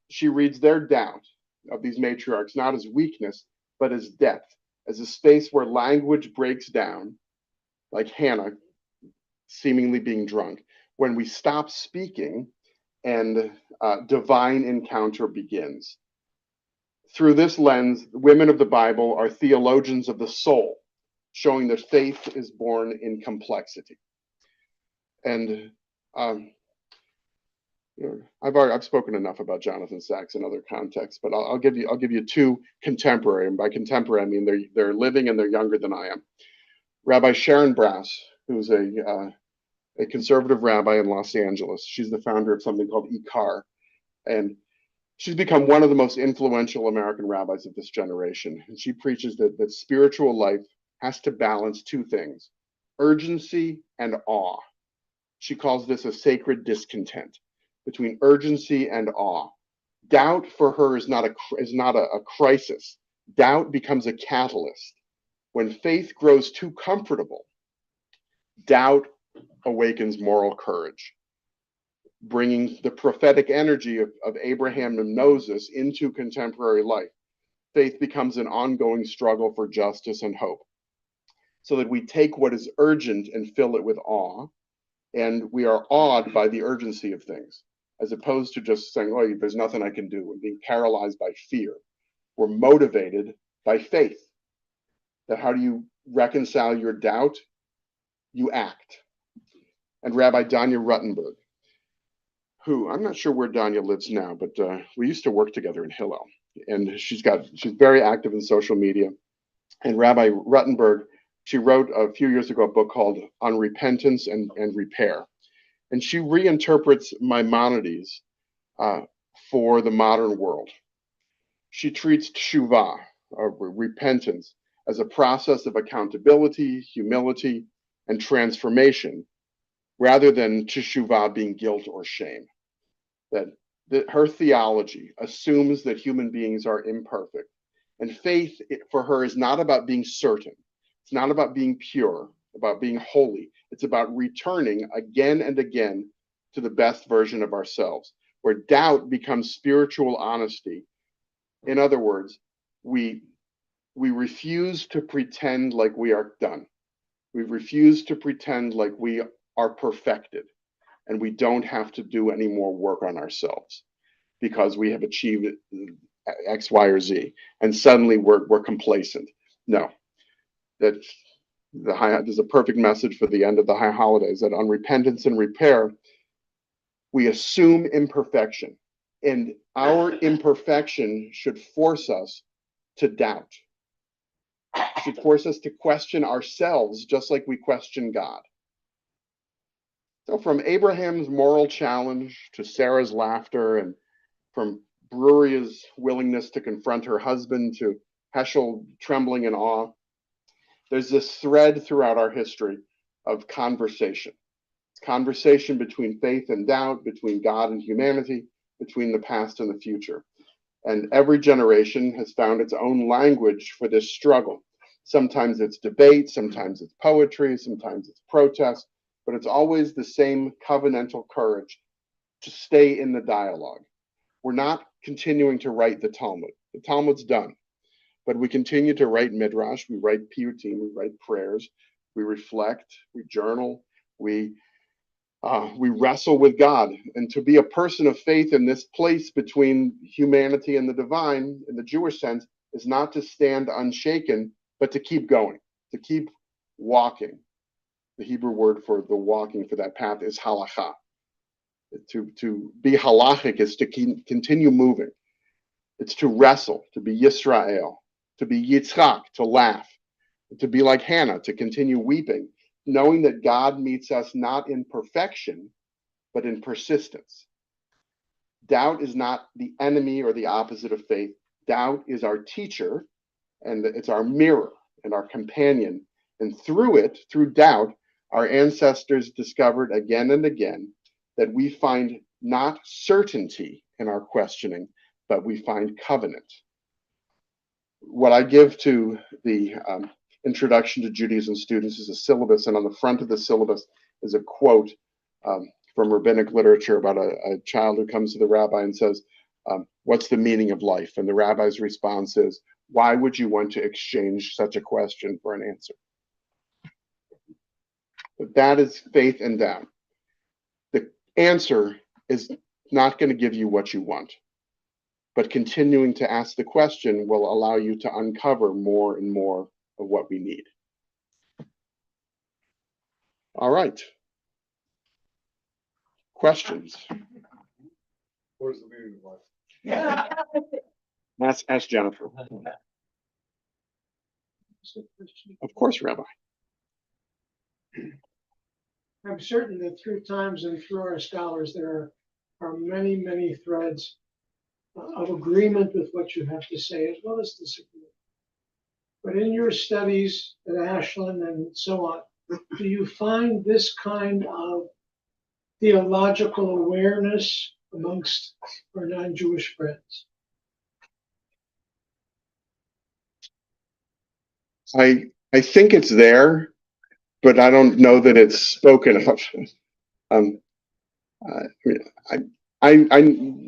She reads their doubt of these matriarchs not as weakness, but as depth, as a space where language breaks down, like Hannah seemingly being drunk, when we stop speaking and divine encounter begins. Through this lens, women of the Bible are theologians of the soul, showing that faith is born in complexity. And I've spoken enough about Jonathan Sacks in other contexts, but I'll give you two contemporary, and by contemporary I mean they're living and they're younger than I am. Rabbi Sharon Brous, who's a conservative rabbi in Los Angeles. She's the founder of something called IKAR, and she's become one of the most influential American rabbis of this generation. And she preaches that spiritual life has to balance two things: urgency and awe. She calls this a sacred discontent between urgency and awe. Doubt for her is not a crisis. Doubt becomes a catalyst. When faith grows too comfortable, doubt awakens moral courage, bringing the prophetic energy of Abraham and Moses into contemporary life. Faith becomes an ongoing struggle for justice and hope, so that we take what is urgent and fill it with awe, and we are awed by the urgency of things, as opposed to just saying, oh, there's nothing I can do, and being paralyzed by fear. We're motivated by faith. That how do you reconcile your doubt? You act. And Rabbi Danya Ruttenberg, who I'm not sure where Danya lives now, but we used to work together in Hillel, and she's very active in social media. And Rabbi Ruttenberg, she wrote a few years ago a book called On Repentance and Repair, and she reinterprets Maimonides for the modern world. She treats teshuvah, or repentance, as a process of accountability, humility, and transformation, rather than teshuvah being guilt or shame. That her theology assumes that human beings are imperfect, and faith for her is not about being certain. It's It's not about being pure, about being holy. It's about returning again and again to the best version of ourselves, where doubt becomes spiritual honesty. In other words, we refuse to pretend like we are done. We refuse to pretend like we are perfected and we don't have to do any more work on ourselves because we have achieved X, Y, or Z, and suddenly we're complacent. No, that there's a perfect message for the end of the high holidays, that on repentance and repair, we assume imperfection, and our imperfection should force us to doubt. It should force us to question ourselves just like we question God. So from Abraham's moral challenge to Sarah's laughter, and from Bruria's willingness to confront her husband to Heschel trembling in awe, there's this thread throughout our history of conversation. It's conversation between faith and doubt, between God and humanity, between the past and the future. And every generation has found its own language for this struggle. Sometimes it's debate, sometimes it's poetry, sometimes it's protest, but it's always the same covenantal courage to stay in the dialogue. We're not continuing to write the Talmud. The Talmud's done. But we continue to write midrash, we write piyutim, we write prayers, we reflect, we journal, we wrestle with God. And to be a person of faith in this place between humanity and the divine, in the Jewish sense, is not to stand unshaken, but to keep going, to keep walking. The Hebrew word for the walking for that path is halacha. To be halachic is to continue moving. It's to wrestle, to be Yisrael, to be Yitzchak, to laugh, to be like Hannah, to continue weeping, knowing that God meets us not in perfection, but in persistence. Doubt is not the enemy or the opposite of faith. Doubt is our teacher, and it's our mirror and our companion. And through it, through doubt, our ancestors discovered again and again that we find not certainty in our questioning, but we find covenant. What I give to the Introduction to Judaism students is a syllabus, and on the front of the syllabus is a quote from rabbinic literature about a child who comes to the rabbi and says, what's the meaning of life? And the rabbi's response is, why would you want to exchange such a question for an answer? But that is faith and doubt. The answer is not going to give you what you want, but continuing to ask the question will allow you to uncover more and more of what we need. All right. Questions?
Where's the meaning of life?
Ask Jennifer. Of course, Rabbi.
I'm certain that through times and through our scholars, there are many, many threads of agreement with what you have to say, as well as disagreement. But in your studies at Ashland and so on, do you find this kind of theological awareness amongst our non-Jewish friends?
I think it's there, but I don't know that it's spoken of.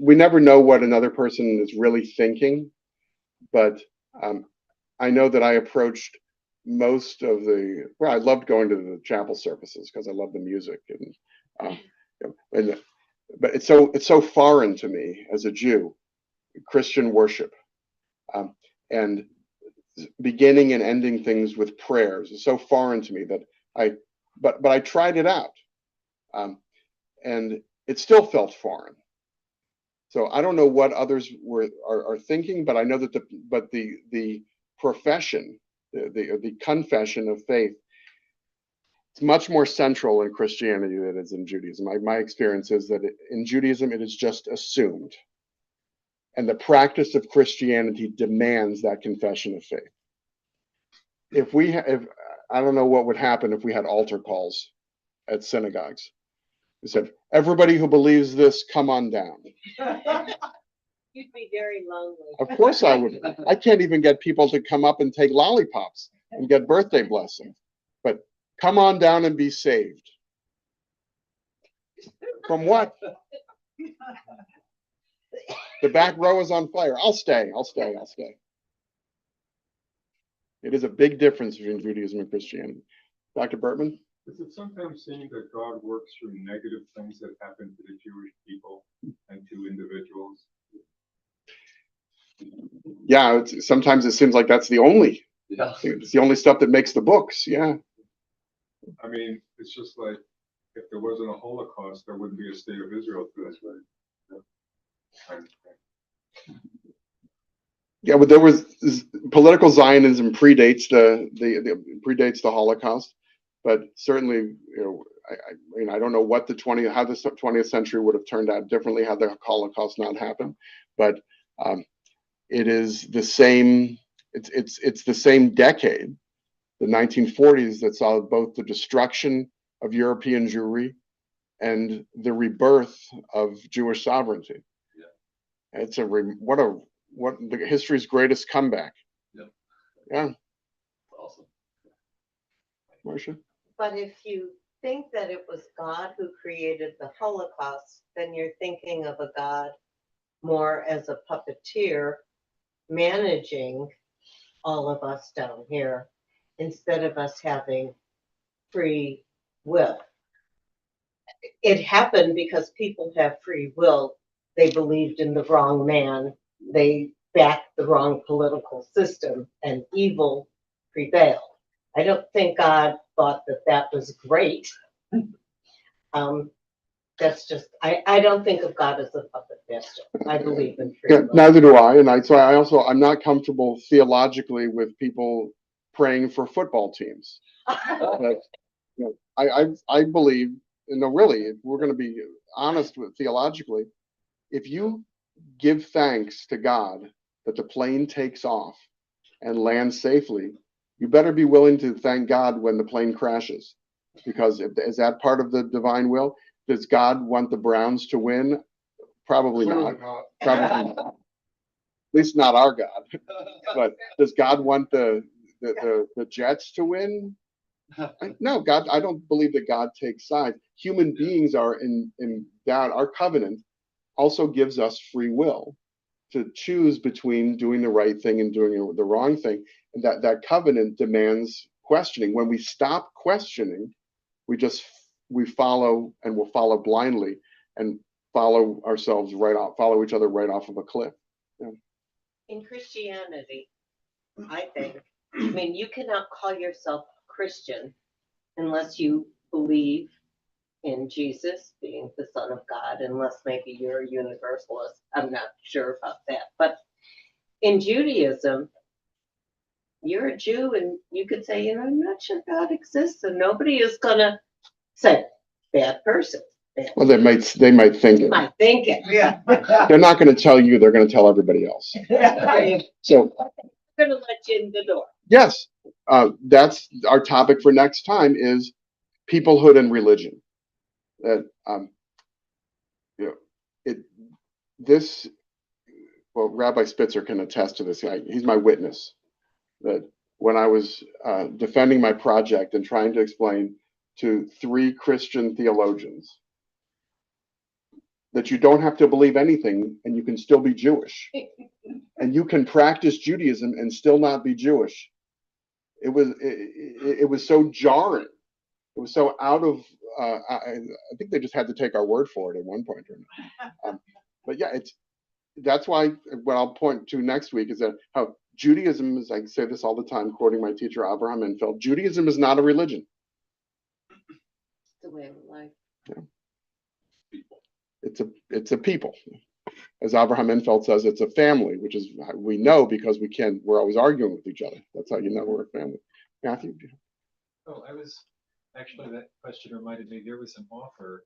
We never know what another person is really thinking, but I know that I approached most of I loved going to the chapel services because I love the music, but it's so foreign to me as a Jew, Christian worship, and beginning and ending things with prayers is so foreign to me that but I tried it out, and it still felt foreign. So I don't know what others are thinking, but I know that the profession, the confession of faith, it's much more central in Christianity than it is in Judaism. My experience is that in Judaism it is just assumed, and the practice of Christianity demands that confession of faith. If I don't know what would happen if we had altar calls at synagogues. We said, everybody who believes this, come on down.
You'd be very lonely.
Of course I would. I can't even get people to come up and take lollipops. and get birthday blessings. But come on down and be saved. From what? The back row is on fire. I'll stay. It is a big difference between Judaism and Christianity. Dr. Bertman?
Is it sometimes seen that God works through negative things that happen to the Jewish people and to individuals?
Yeah, sometimes it seems like that's the only.
Yeah.
It's the only stuff that makes the books. Yeah.
I mean, it's just like if there wasn't a Holocaust, there wouldn't be a state of Israel today.
Yeah, but there was political Zionism predates predates the Holocaust, but certainly, I mean, I don't know what how the 20th century would have turned out differently had the Holocaust not happened, but it is the same. It's the same decade, the 1940s, that saw both the destruction of European Jewry and the rebirth of Jewish sovereignty. Yeah. It's what the history's greatest comeback.
Yep.
Yeah.
Awesome.
Marcia?
But if you think that it was God who created the Holocaust, then you're thinking of a God more as a puppeteer managing all of us down here instead of us having free will. It happened because people have free will. They believed in the wrong man. They backed the wrong political system, and evil prevailed. I don't think God thought that was great. That's just, I don't think of God as a puppet master. I believe in free will.
Neither do I. And I'm not comfortable theologically with people praying for football teams. But, I believe, really, if we're going to be honest with theologically, if you give thanks to God that the plane takes off and lands safely, you better be willing to thank God when the plane crashes, because is that part of the divine will? Does God want the Browns to win? Probably not. Probably not. At least not our God. But does God want the Jets to win? No, God. I don't believe that God takes sides. Human beings are in doubt. Our covenant also gives us free will to choose between doing the right thing and doing the wrong thing. And that covenant demands questioning. When we stop questioning, we follow, and will follow blindly, and follow each other right off of a cliff. Yeah.
In Christianity, I think, I mean, you cannot call yourself Christian unless you believe in Jesus being the Son of God, unless maybe you're a universalist. I'm not sure about that. But in Judaism, you're a Jew and you could say, I'm not sure God exists, and nobody is going to say, bad person.
Well, they might think it.
Might think it.
Yeah.
They're not going to tell you. They're going to tell everybody else. So
They're going to let you in the door.
yes, that's our topic for next time, is peoplehood and religion. That well, Rabbi Spitzer can attest to this. He's my witness. That when I was defending my project and trying to explain to 3 Christian theologians that you don't have to believe anything and you can still be Jewish, and you can practice Judaism and still not be Jewish. It was so jarring. It was so out of. I think they just had to take our word for it at one point. But yeah, that's why what I'll point to next week is that how Judaism is. I say this all the time, quoting my teacher Abraham Infeld. Judaism is not a religion.
It's the way of life.
Yeah. It's a people. As Abraham Infeld says, it's a family, which is we know because we're always arguing with each other. That's how you know we're a family. Matthew?
Oh, actually, that question reminded me, there was an author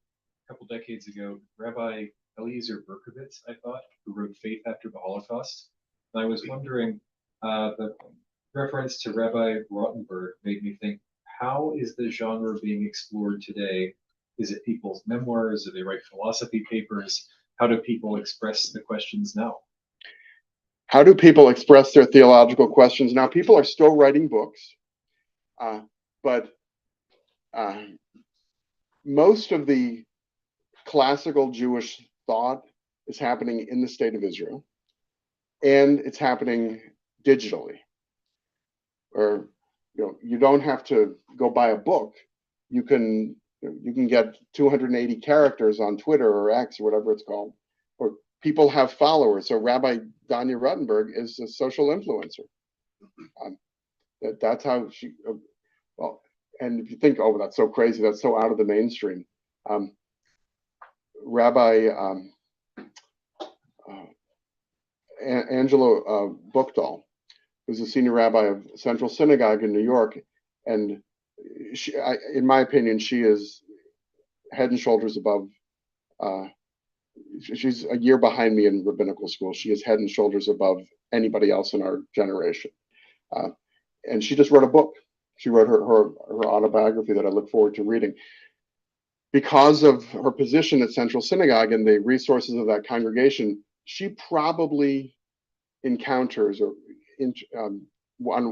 a couple decades ago, Rabbi Eliezer Berkovitz, I thought, who wrote Faith After the Holocaust. And I was wondering, the reference to Rabbi Rottenberg made me think, how is the genre being explored today? Is it people's memoirs? Do they write philosophy papers? How do people express the questions now?
How do people express their theological questions now? People are still writing books. But most of the classical Jewish thought is happening in the state of Israel, and it's happening digitally. Or you don't have to go buy a book. You can get 280 characters on Twitter or X or whatever it's called, or people have followers. So Rabbi Danya Ruttenberg is a social influencer. That's how she. Well, and if you think, oh, that's so crazy, that's so out of the mainstream. Rabbi Angelo Buchdahl, who's a senior rabbi of Central Synagogue in New York, and in my opinion, she is head and shoulders above. She's a year behind me in rabbinical school. She is head and shoulders above anybody else in our generation, and she just wrote a book. She wrote her autobiography that I look forward to reading. Because of her position at Central Synagogue and the resources of that congregation, she probably encounters or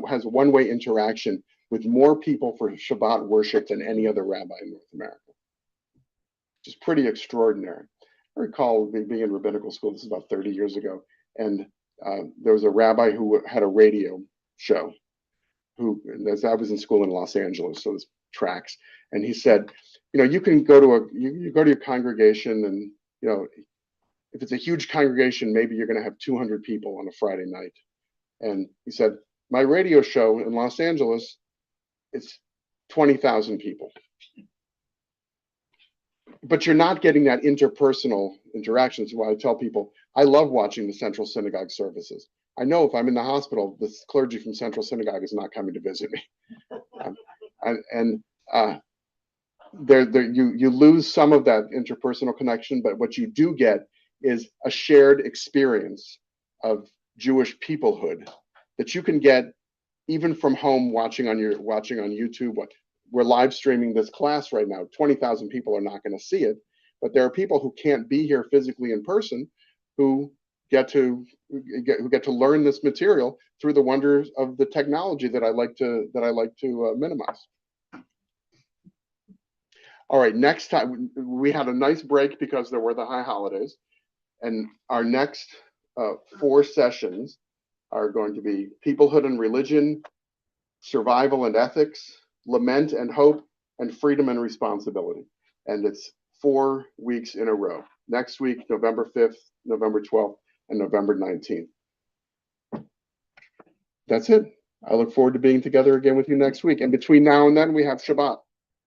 has a one-way interaction with more people for Shabbat worship than any other rabbi in North America. Which is pretty extraordinary. I recall being in rabbinical school, this is about 30 years ago, and there was a rabbi who had a radio show, as I was in school in Los Angeles, so there's tracks, and he said, you can go to you go to your congregation, and if it's a huge congregation, maybe you're going to have 200 people on a Friday night. And he said, my radio show in Los Angeles, it's 20,000 people. But you're not getting that interpersonal interaction. So I tell people, I love watching the Central Synagogue services. I know if I'm in the hospital, the clergy from Central Synagogue is not coming to visit me. You lose some of that interpersonal connection, but what you do get is a shared experience of Jewish peoplehood that you can get even from home watching on YouTube. We're live streaming this class right now. 20,000 people are not going to see it, but there are people who can't be here physically in person who get to learn this material through the wonders of the technology that I like to minimize. All right, next time we had a nice break because there were the high holidays, and our next 4 sessions are going to be peoplehood and religion, survival and ethics, lament and hope, and freedom and responsibility. And it's 4 weeks in a row. Next week, November 5th, November 12th, and November 19th. That's it. I look forward to being together again with you next week. And between now and then, we have Shabbat.